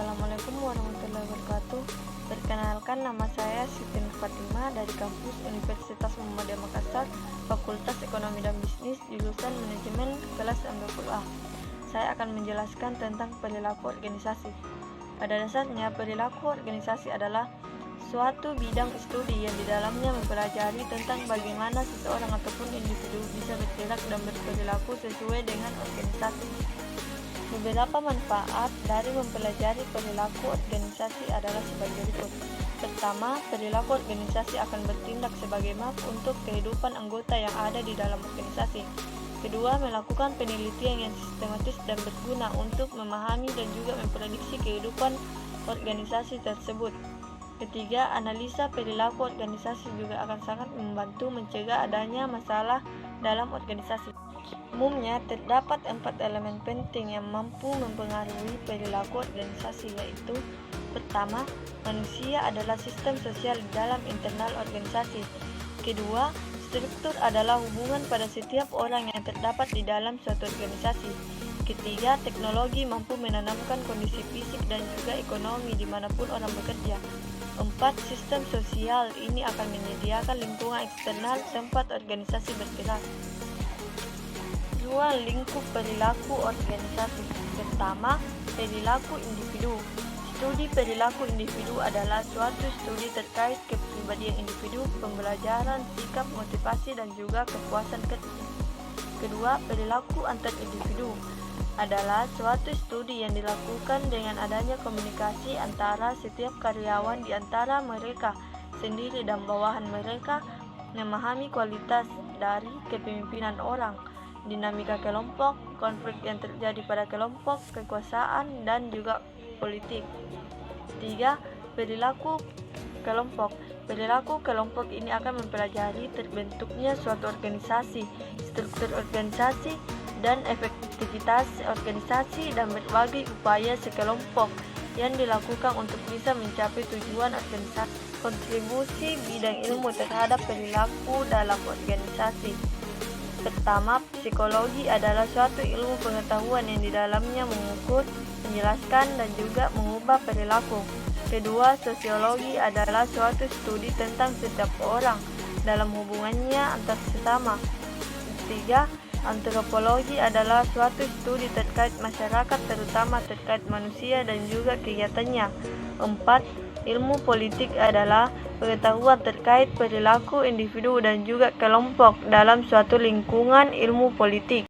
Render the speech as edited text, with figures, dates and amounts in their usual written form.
Assalamualaikum warahmatullahi wabarakatuh. Perkenalkan, nama saya Siti Nur Fatimah dari kampus Universitas Muhammadiyah Makassar, Fakultas Ekonomi dan Bisnis, jurusan Manajemen, kelas M20A. Saya akan menjelaskan tentang perilaku organisasi. Pada dasarnya, perilaku organisasi adalah suatu bidang studi yang di dalamnya mempelajari tentang bagaimana seseorang ataupun individu bisa bergerak dan berperilaku sesuai dengan organisasi. Beberapa manfaat dari mempelajari perilaku organisasi adalah sebagai berikut. Pertama, perilaku organisasi akan bertindak sebagai map untuk kehidupan anggota yang ada di dalam organisasi. Kedua, melakukan penelitian yang sistematis dan berguna untuk memahami dan juga memprediksi kehidupan organisasi tersebut. Ketiga, analisa perilaku organisasi juga akan sangat membantu mencegah adanya masalah dalam organisasi. Umumnya, terdapat 4 elemen penting yang mampu mempengaruhi perilaku organisasi, yaitu: pertama, manusia adalah sistem sosial di dalam internal organisasi. Kedua, struktur adalah hubungan pada setiap orang yang terdapat di dalam suatu organisasi. Ketiga, teknologi mampu menanamkan kondisi fisik dan juga ekonomi dimanapun orang bekerja. 4, sistem sosial ini akan menyediakan lingkungan eksternal tempat organisasi bergerak. 2. Lingkup perilaku organisasi. Pertama, perilaku individu. Studi perilaku individu adalah suatu studi terkait kepribadian individu, pembelajaran, sikap, motivasi, dan juga kepuasan kerja. Kedua, perilaku antar individu adalah suatu studi yang dilakukan dengan adanya komunikasi antara setiap karyawan di antara mereka sendiri dan bawahan mereka, memahami kualitas dari kepemimpinan orang, dinamika kelompok, konflik yang terjadi pada kelompok, kekuasaan, dan juga politik. 3. Perilaku kelompok. Perilaku kelompok ini akan mempelajari terbentuknya suatu organisasi, struktur organisasi, dan efektivitas organisasi dan berbagai upaya sekelompok yang dilakukan untuk bisa mencapai tujuan organisasi. Kontribusi bidang ilmu terhadap perilaku dalam organisasi. Pertama, psikologi adalah suatu ilmu pengetahuan yang di dalamnya mengukur, menjelaskan, dan juga mengubah perilaku. Kedua, sosiologi adalah suatu studi tentang setiap orang dalam hubungannya antar sesama. Ketiga, antropologi adalah suatu studi terkait masyarakat, terutama terkait manusia dan juga kegiatannya. 4. Ilmu politik adalah pengetahuan terkait perilaku individu dan juga kelompok dalam suatu lingkungan ilmu politik.